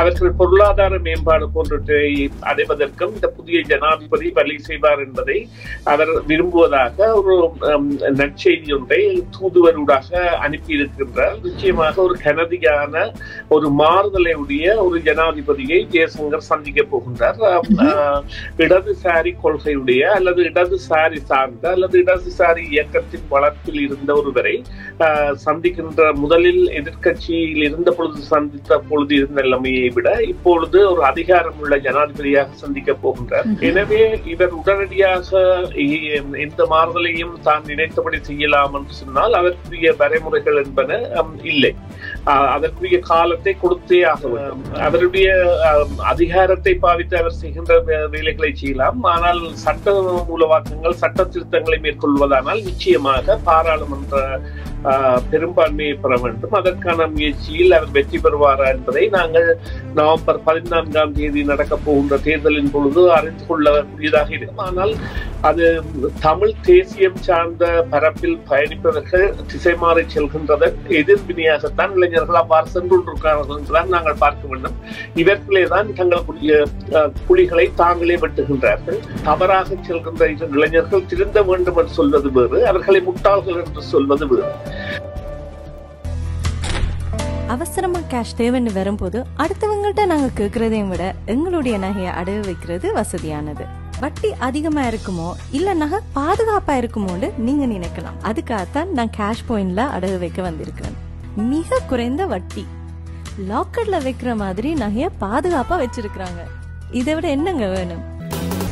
அவர்கள் பொருளாதார மேம்பாடு போன்றவற்றை அடைவதற்கும் இந்த புதிய ஜனாதிபதி வழி செய்வார் என்பதை அவர் விரும்புவதாக ஒரு நற்செய்தி ஒன்றை தூதுவரூடாக அனுப்பியிருக்கின்றார். நிச்சயமாக ஒரு கனதியான ஒரு மாறுதலை உடைய ஒரு ஜனாதிபதியை ஜெயசங்கர் சந்திக்க போகின்றார். இடதுசாரி கொள்கையுடைய அல்லது இடதுசாரி சார்ந்த அல்லது இடதுசாரி இயக்கத்தின் வளர்ப்பில் இருந்த ஒருவரை சந்திக்கின்ற முதலில் எதிர்கட்சியில் இருந்த பொழுது சந்தித்த பொழுது இருந்த நிலைமையை விட இப்பொழுது ஒரு அதிகாரம் உள்ள ஜனாதிபதியாக சந்திக்க போகின்றார். எனவே இவர் உடனடியாக எந்த மாறுதலையும் தான் நினைத்தபடி செய்யலாம் என்று சொன்னால் அதற்குரிய வரைமுறைகள் என்பன இல்லை. அதற்குரிய காலத்தை கொடுத்தே ஆக வேண்டும். அவருடைய அதிகாரத்தை பாவித்து அவர் செய்கின்ற வேலைகளை செய்யலாம். ஆனால் சட்ட மூலவாக்கங்கள் சட்ட திருத்தங்களை மேற்கொள்வதானால் நிச்சயமாக பாராளுமன்ற பெரும்பான்மையை பெற வேண்டும். அதற்கான முயற்சியில் அவர் வெற்றி பெறுவாரா என்பதை நாங்கள் நவம்பர் 14ஆம் தேதி நடக்க போகின்ற தேர்தலின் பொழுது அறிந்து கொள்ளக்கூடியதாக இருக்கும். ஆனால் அது தமிழ் தேசியம் சார்ந்த பரப்பில் பயணிப்பவர்கள் திசை மாறி செல்கின்றதன் எதிர்வினையாகத்தான் இளைஞர்கள் அவ்வாறு சென்றுள்ளிருக்கிறார்கள் என்றுதான் நாங்கள் பார்க்க வேண்டும். இவர்களே தான் தங்களுடைய புலிகளை தாங்களே வெட்டுகின்றார்கள். தவறாக செல்கின்ற இளைஞர்கள் திருந்த வேண்டும் என்று சொல்வது வேறு, அவர்களை முட்டாள்கள் என்று சொல்வது வேறு. அவசரமா கேஷ் தேவைன்னு வரும்போது அடுத்தவங்கள்ட்ட நாங்க கேட்கறதையும் விட எங்களுடைய நகையை அடகு வைக்கிறது வசதியானது. வட்டி அதிகமா இருக்குமோ இல்ல நகை பாதுகாப்பா இருக்குமோன்னு நீங்க நினைக்கலாம். அதுக்காகத்தான் நான் கேஷ் பாயிண்ட்ல அடகு வைக்க வந்திருக்கிறேன். மிக குறைந்த வட்டி, லாக்கர்ல வைக்கிற மாதிரி நகைய பாதுகாப்பா வச்சிருக்காங்க. இதை விட என்னங்க வேணும்?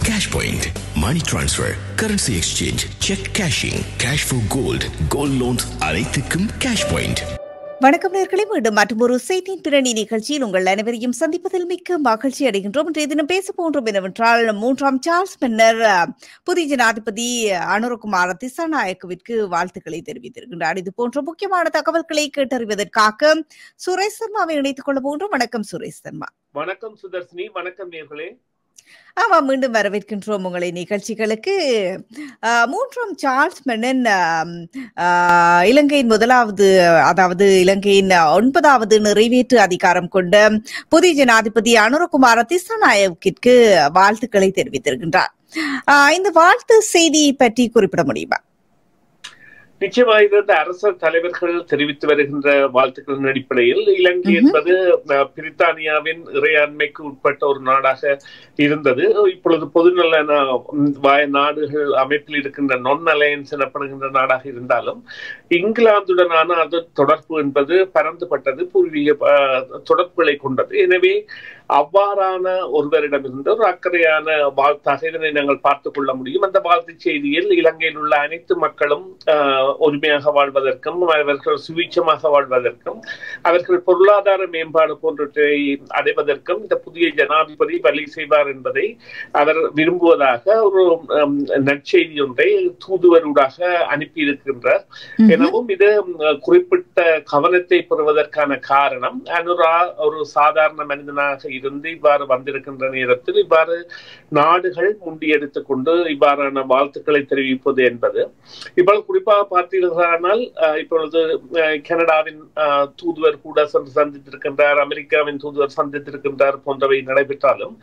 Cash point, money transfer, currency exchange, cheque cashing, cash for gold, gold loans அனைத்துக்கும் கேஷ் பாயிண்ட். வணக்கம் நேயர்களே, மீண்டும் மற்றொரு செய்தியின் பின்னணி நிகழ்ச்சியில் உங்கள் அனைவரையும் சந்திப்பதில் மிக்க மகிழ்ச்சி அடைகின்றோம். இன்றைய தினம் பேச போன்றோம் என்னவென்றால் 3ஆம் சார்ல்ஸ் மன்னர் புதிய ஜனாதிபதி அனுரகுமார திசாநாயக்கவிற்கு வாழ்த்துக்களை தெரிவித்திருக்கின்றார். இது போன்ற முக்கியமான தகவல்களை கேட்டறிவதற்காக சுரேஷ் சர்மாவை இணைத்துக் கொள்ள போன்றோம். வணக்கம் சுரேஷ் சர்மா. வணக்கம் சுதர்ஷினி. வணக்கம் நேயர்களே. ஆமா, மீண்டும் வரவேற்கின்றோம் உங்களை நிகழ்ச்சிகளுக்கு. 3ஆம் சார்ல்ஸ் மன்னன் இலங்கையின் முதலாவது, அதாவது இலங்கையின் 9வது நிறைவேற்று அதிகாரம் கொண்ட புதிய ஜனாதிபதி அனுரகுமார திசாநாயக்கிற்கு வாழ்த்துக்களை தெரிவித்திருக்கின்றார். இந்த வாழ்த்து செய்தியை பற்றி குறிப்பிட முடியுமா? நிச்சயமாக இந்த அரச தலைவர்கள் தெரிவித்து வருகின்ற வாழ்த்துக்களின் அடிப்படையில் இலங்கை என்பது பிரித்தானியாவின் இறையாண்மைக்கு உட்பட்ட ஒரு நாடாக இருந்தது. இப்பொழுது பொதுநல நாடுகள் அமைப்பில் இருக்கின்ற நான் அலையன்ஸ் எனப்படுகின்ற நாடாக இருந்தாலும் இங்கிலாந்துடனான அது தொடர்பு என்பது பரந்துபட்டது, பூர்வீக தொடர்புகளை கொண்டது. எனவே அவ்வாறான ஒருவரிடமிருந்து ஒரு அக்கறையான வாழ்த்தாக இதனை நாங்கள் பார்த்துக் கொள்ள முடியும். அந்த வாழ்த்து செய்தியில் இலங்கையில் உள்ள அனைத்து மக்களும் ஒருமையாக வாழ்வதற்கும் அவர்கள் சுவீட்சமாக வாழ்வதற்கும் அவர்கள் பொருளாதார மேம்பாடு போன்றவற்றை அடைவதற்கும் இந்த புதிய ஜனாதிபதி வழி செய்வார் என்பதை அவர் விரும்புவதாக ஒரு நற்செய்தி ஒன்றை தூதுவரூடாக அனுப்பியிருக்கின்றார். எனவும் இது குறிப்பிட்ட கவனத்தை பெறுவதற்கான காரணம் அனுரா ஒரு சாதாரண மனிதனாக இருந்து இவ்வாறு வந்திருக்கின்ற நேரத்தில் இவ்வாறு நாடுகள் முண்டியெடுத்துக் கொண்டு இவ்வாறான வாழ்த்துக்களை தெரிவிப்பது என்பது. இப்பொழுது குறிப்பாக பார்த்தீர்களானால் இப்பொழுது கனடாவின் தூதுவர் கூட சந்தித்திருக்கின்றார், அமெரிக்காவின் தூதுவர் சந்தித்திருக்கின்றார் போன்றவை நடைபெற்றாலும்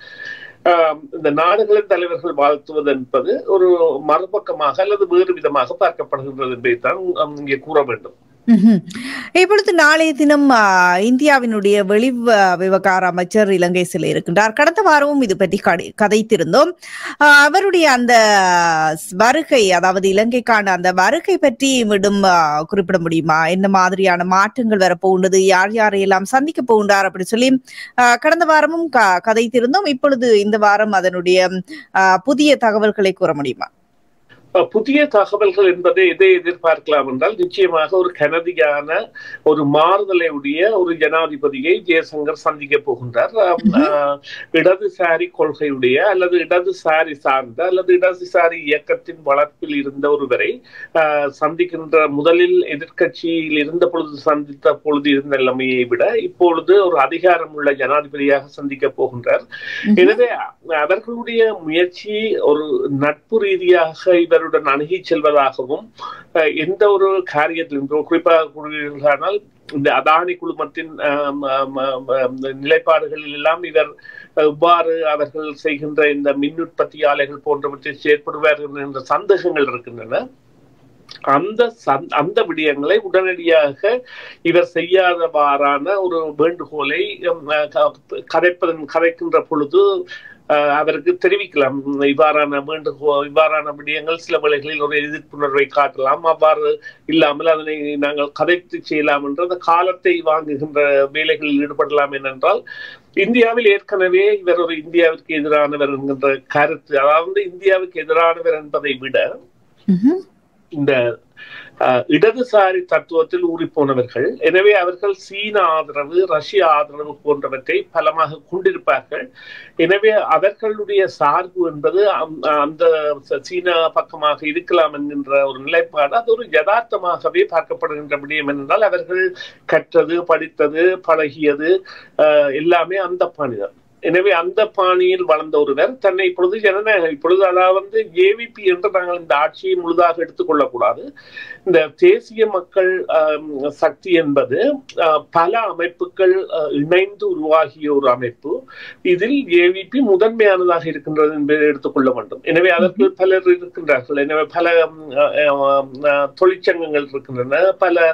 இந்த நாடுகளின் தலைவர்கள் வாழ்த்துவது என்பது ஒரு மறுபக்கமாக அல்லது வேறு விதமாக பார்க்கப்படுகின்றது என்பதைத்தான் இங்கே கூற வேண்டும். இப்பொழுது நாளைய தினம் இந்தியாவினுடைய வெளி விவகார அமைச்சர் இலங்கை செல்ல இருக்கின்றார். கடந்த வாரமும் இது பற்றி கதைத்திருந்தோம். அவருடைய அந்த வருகை, அதாவது இலங்கைக்கான அந்த வருகை பற்றி மீண்டும் குறிப்பிட முடியுமா? என்ன மாதிரியான மாற்றங்கள் வரப்போகின்றது, யார் யாரையெல்லாம் சந்திக்க போகின்றார் அப்படி சொல்லி கடந்த வாரமும் கதைத்திருந்தோம். இப்பொழுது இந்த வாரம் அதனுடைய புதிய தகவல்களை கூற முடியுமா? புதிய தகவல்கள் என்பதை எதை எதிர்பார்க்கலாம் என்றால் நிச்சயமாக ஒரு கனதியான ஒரு மாறுதலை உடைய ஒரு ஜனாதிபதியை ஜெயசங்கர் சந்திக்க போகின்றார். இடதுசாரி கொள்கையுடைய அல்லது இடதுசாரி சார்ந்த அல்லது இடதுசாரி இயக்கத்தின் வளர்ப்பில் இருந்த ஒருவரை சந்திக்கின்ற முதலில் எதிர்கட்சியில் இருந்த பொழுது சந்தித்த பொழுது இருந்த நிலைமையை விட இப்பொழுது ஒரு அதிகாரம் உள்ள ஜனாதிபதியாக சந்திக்க போகின்றார். எனவே அவர்களுடைய முயற்சி ஒரு நட்பு ரீதியாக இவருடன் அணுகி செல்வதாகவும் எந்த ஒரு காரியத்திலும் குறிப்பாக கூறுவீர்களானால் இந்த அதானி குழுமத்தின் நிலைப்பாடுகளில் எல்லாம் இவர் எவ்வாறு அவர்கள் செய்கின்ற இந்த மின் உற்பத்தி ஆலைகள் போன்றவற்றை செயற்படுவார்கள் என்ற சந்தேகங்கள் இருக்கின்றன. அந்த விடயங்களை உடனடியாக இவர் செய்யாதவாறான ஒரு வேண்டுகோளை கதைக்கின்ற பொழுது அவருக்கு தெரிவிக்கலாம். இவ்வாறான விடயங்கள் சில வேளைகளில் ஒரு எதிர்ப்புணர்வை காட்டலாம். அவ்வாறு இல்லாமல் அதனை நாங்கள் கதைத்து செய்யலாம் என்ற அந்த காலத்தை வாங்குகின்ற வேலைகளில் ஈடுபடலாம். ஏனென்றால் இந்தியாவில் ஏற்கனவே இவர் ஒரு இந்தியாவிற்கு எதிரானவர் என்கின்ற கருத்து, அதாவது இந்தியாவுக்கு எதிரானவர் என்பதை விட இந்த இடதுசாரி தத்துவத்தில் ஊறிப்போனவர்கள். எனவே அவர்கள் சீன ஆதரவு, ரஷ்ய ஆதரவு போன்றவற்றை பலமாக கொண்டிருப்பார்கள். எனவே அவர்களுடைய சார்பு என்பது அந்த சீனா பக்கமாக இருக்கலாம் என்கின்ற ஒரு நிலைப்பாடு அது ஒரு யதார்த்தமாகவே பார்க்கப்படுகின்ற விடயம் என்றால் அவர்கள் கற்றது, படித்தது, பழகியது எல்லாமே அந்த பாணிதான். எனவே அந்த பாணியில் வளர்ந்த ஒருவர் தன்னை இப்பொழுது இப்பொழுது அதாவது ஏவிபி என்று நாங்கள் இந்த ஆட்சியை முழுதாக எடுத்துக்கொள்ளக்கூடாது. இந்த தேசிய மக்கள் சக்தி என்பது பல அமைப்புகள் இணைந்து உருவாகிய ஒரு அமைப்பு. இதில் ஏவிபி முதன்மையானதாக இருக்கின்றது என்பதை எடுத்துக்கொள்ள வேண்டும். எனவே அதற்கு பலர் இருக்கின்றார்கள். எனவே பல தொழிற்சங்கங்கள் இருக்கின்றன, பல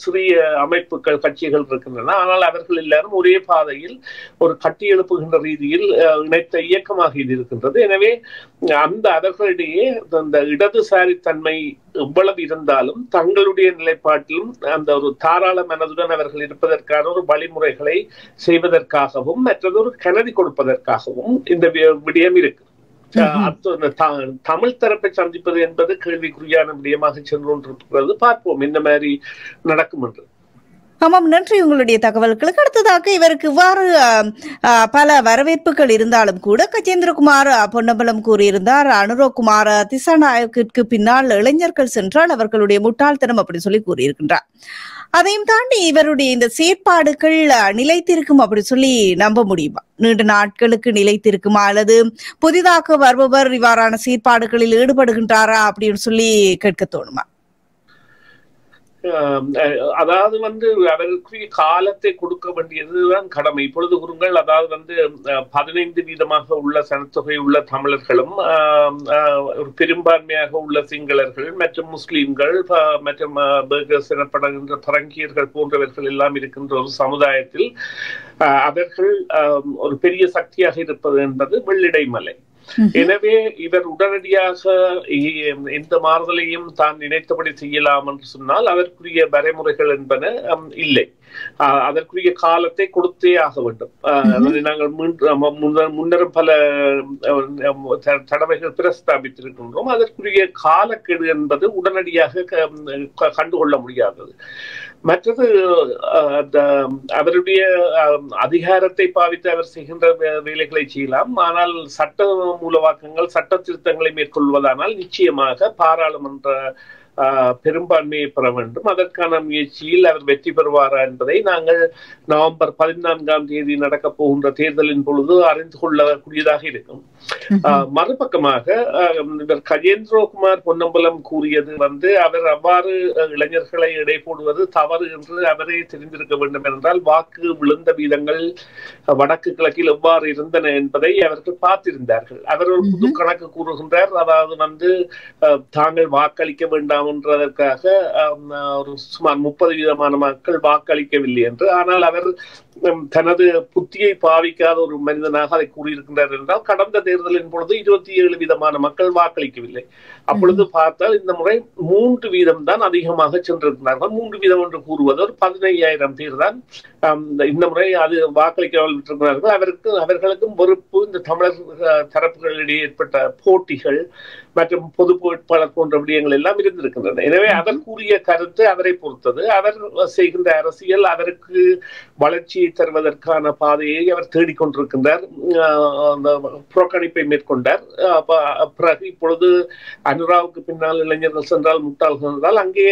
சிறிய அமைப்புகள், கட்சிகள் இருக்கின்றன. ஆனால் அவர்கள் எல்லாரும் ஒரே பாதையில் ஒரு கட்டி எழுப்புகின்ற ரீதியில் இணைத்த இயக்கமாக இது இருக்கின்றது. எனவே அந்த அவர்களிடையே அந்த இடதுசாரி தன்மை எவ்வளவு இருந்தாலும் தங்களுடைய நிலைப்பாட்டிலும் அந்த ஒரு தாராள மனதுடன் அவர்கள் இருப்பதற்கான ஒரு வழிமுறைகளை செய்வதற்காகவும் மற்றது ஒரு கனதி கொடுப்பதற்காகவும் இந்த விடயம் இருக்கு. தமிழ் தரப்பை சந்திப்பது என்பது கேள்விக்குறியான விடயமாக சென்று கொண்டிருக்கிறது. பார்ப்போம் என்ன மாதிரி நடக்கும் என்று. ஆமாம், நன்றி உங்களுடைய தகவல்களுக்கு. அடுத்ததாக இவருக்கு இவ்வாறு பல வரவேற்புகள் இருந்தாலும் கூட கஜேந்திரகுமார் பொன்னம்பலம் கூறியிருந்தார், அனுரகுமார் திசாநாயக்கிற்கு பின்னால் இளைஞர்கள் சென்றால் அவர்களுடைய முட்டாள்தனம் அப்படி சொல்லி கூறியிருக்கின்றார். அதையும் தாண்டி இவருடைய இந்த செயற்பாடுகள் நிலைத்திருக்கும் அப்படி சொல்லி நம்ப முடியுமா? நீண்ட நாட்களுக்கு நிலைத்திருக்குமா அல்லது புதிதாக வருபவர் இவ்வாறான செயற்பாடுகளில் ஈடுபடுகின்றாரா அப்படின்னு சொல்லி கேட்க தோணுமா? அதாவது அவருக்குரிய காலத்தை கொடுக்க வேண்டியதுதான் கடமை. இப்பொழுது கூறுங்கள், அதாவது 15% உள்ள சனத்தொகை உள்ள தமிழர்களும் ஒரு பெரும்பான்மையாக உள்ள சிங்களர்கள் மற்றும் முஸ்லிம்கள் மற்றும் எனப்படுகின்ற பரங்கியர்கள் போன்றவர்கள் எல்லாம் இருக்கின்ற ஒரு சமுதாயத்தில் அவர்கள் ஒரு பெரிய சக்தியாக இருப்பது என்பது வெள்ளிடை மலை. எனவே இவர் உடனடியாக எந்த மாறுதலையும் தான் நினைத்தபடி செய்யலாம் என்று சொன்னால் அதற்குரிய வரைமுறைகள் என்பன இல்லை. அதற்குரிய காலத்தை கொடுத்தே ஆக வேண்டும். நாங்கள் முன்னரும் பல தடவைகள் பிரஸ்தாபித்திருக்கின்றோம். அதற்குரிய காலக்கெடு என்பது உடனடியாக கண்டுகொள்ள முடியாதது. மற்றது அவருடைய அதிகாரத்தை பாவித்து அவர் செய்கின்ற வேலைகளை செய்யலாம். ஆனால் சட்ட மூலவாக்கங்கள், சட்ட திருத்தங்களை மேற்கொள்வதானால் நிச்சயமாக பாராளுமன்ற பெரும்பான்மையை பெற வேண்டும். அதற்கான முயற்சியில் அவர் வெற்றி பெறுவாரா என்பதை நாங்கள் நவம்பர் 14 நடக்க போகின்ற தேர்தலின் பொழுது அறிந்து கொள்ளக்கூடியதாக இருக்கும். மறுபக்கமாக இவர் கஜேந்திரகுமார் பொன்னம்பலம் கூறியது அவர் அவ்வாறு இளைஞர்களை எடை போடுவது தவறு என்று அவரே தெரிந்திருக்க வேண்டும். என்றால் வாக்கு விழுந்த வீதங்கள் வடக்கு கிழக்கில் எவ்வாறு இருந்தன என்பதை அவர்கள் பார்த்திருந்தார்கள். அவர் ஒரு புது கணக்கு கூறுகின்றார். அதாவது தாங்கள் வாக்களிக்க வேண்டாம் என்றதற்காக ஒரு சுமார் 30% மக்கள் வாக்களிக்கவில்லை என்று. ஆனால் அவர் தனது புத்தியை பாவிக்காத ஒரு மனிதனாக அதை கூறியிருக்கின்றார் என்றால் கடந்த தேர்தலின் பொழுது 27% மக்கள் வாக்களிக்கவில்லை. அப்பொழுது பார்த்தால் இந்த முறை 3% தான் அதிகமாக சென்றிருக்கிறார்கள். 3% என்று கூறுவது ஒரு 15,000 பேர் தான் இந்த முறை அது வாக்களிக்காமல் விட்டிருக்கிறார்கள். அவர்களுக்கும் வெறுப்பு, இந்த தமிழர் தரப்புகளிடையே ஏற்பட்ட போட்டிகள் மற்றும் பொது வேட்பாளர் போன்ற விடயங்கள் எல்லாம் இருந்திருக்கின்றன. எனவே அதற்குரிய கருத்து அவரை பொறுத்தது. அவர் செய்கின்ற அரசியல் அவருக்கு வளர்ச்சியை தருவதற்கான பாதையை அவர் தேடிக்கொண்டிருக்கின்றார். புறக்கணிப்பை மேற்கொண்டார். பிறகு இப்பொழுது அனுராவுக்கு பின்னால் இளைஞர்கள் சென்றால் முட்டாள்கள் என்றால் அங்கே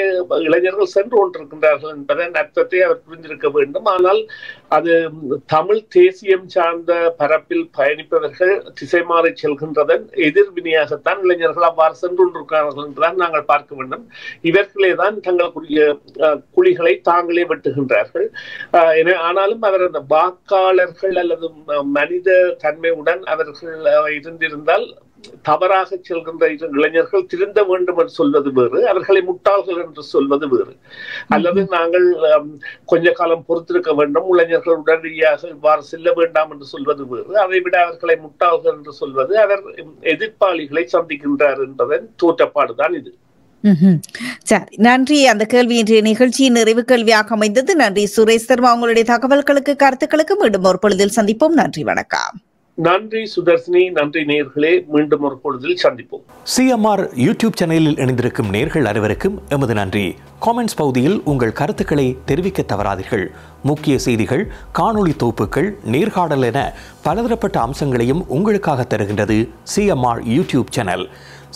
இளைஞர்கள் சென்று கொண்டிருக்கின்றார்கள் என்பதன் அர்த்தத்தை அவர் புரிந்திருக்க வேண்டும். ஆனால் அது தமிழ் தேசியம் சார்ந்த பரப்பில் பயணிப்பவர்கள் திசை மாறி செல்கின்றதன் எதிர்வினையாகத்தான் இளைஞர்கள் இவர்கள் அவ்வாறு சென்று கொண்டிருக்கிறார்கள் என்றுதான் நாங்கள் பார்க்க வேண்டும். இவர்களே தான் தங்களுக்குரிய குழிகளை தாங்களே வெட்டுகின்றார்கள். ஆனாலும் அவர் அந்த வாக்காளர்கள் அல்லது மனித தன்மையுடன் அவர்கள் இருந்திருந்தால் தவறாக செல்கின்ற இளைஞர்கள் திருந்த வேண்டும் என்று சொல்வது வேறு, அவர்களை முட்டாள்கள் என்று சொல்வது வேறு. அல்லது நாங்கள் கொஞ்ச காலம் பொறுத்திருக்க வேண்டும், இளைஞர்கள் உடனடியாக இவ்வாறு செல்ல வேண்டாம் என்று சொல்வது வேறு. அதை விட அவர்களை முட்டாள்கள் என்று சொல்வது அவர் எதிர்ப்பாளிகளை சந்திக்கின்றார் என்பதன் தோற்றப்பாடுதான் இது. சரி, நன்றி. அந்த கேள்வி இன்றைய நிகழ்ச்சியின் நிறைவு கேள்வியாக அமைந்தது. நன்றி சுரேஷ் சர்மா, உங்களுடைய தகவல்களுக்கு கருத்துக்களுக்கு மீண்டும் ஒரு பொழுதில் சந்திப்போம். நன்றி, வணக்கம். நன்றி சுதர்ஷினி, நன்றி நேயர்களே, மீண்டும் ஒரு பொழுதில் சந்திப்போம். சிஎம்ஆர் யூடியூப் சேனலில் இணைந்திருக்கும் நேயர்கள் அனைவருக்கும் எமது நன்றி. காமெண்ட்ஸ் பகுதியில் உங்கள் கருத்துக்களை தெரிவிக்க தவறாதீர்கள். முக்கிய செய்திகள், காணொளி தொகுப்புகள், நேர்காணல் என பலதரப்பட்ட அம்சங்களையும் உங்களுக்காக தருகின்றது சிஎம்ஆர் யூடியூப் சேனல்.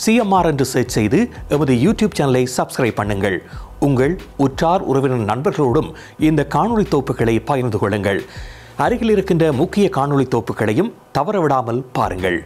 சிஎம்ஆர் என்று சர்ச் செய்து எமது யூடியூப் சேனலை சப்ஸ்கிரைப் பண்ணுங்கள். உங்கள் உற்றார் உறவினர் நண்பர்களோடும் இந்த காணொளி தொகுப்புகளை பகிர்ந்து கொள்ளுங்கள். அருகில் இருக்கின்ற முக்கிய காணொளி தொகுப்புகளையும் தவறவிடாமல் பாருங்கள்.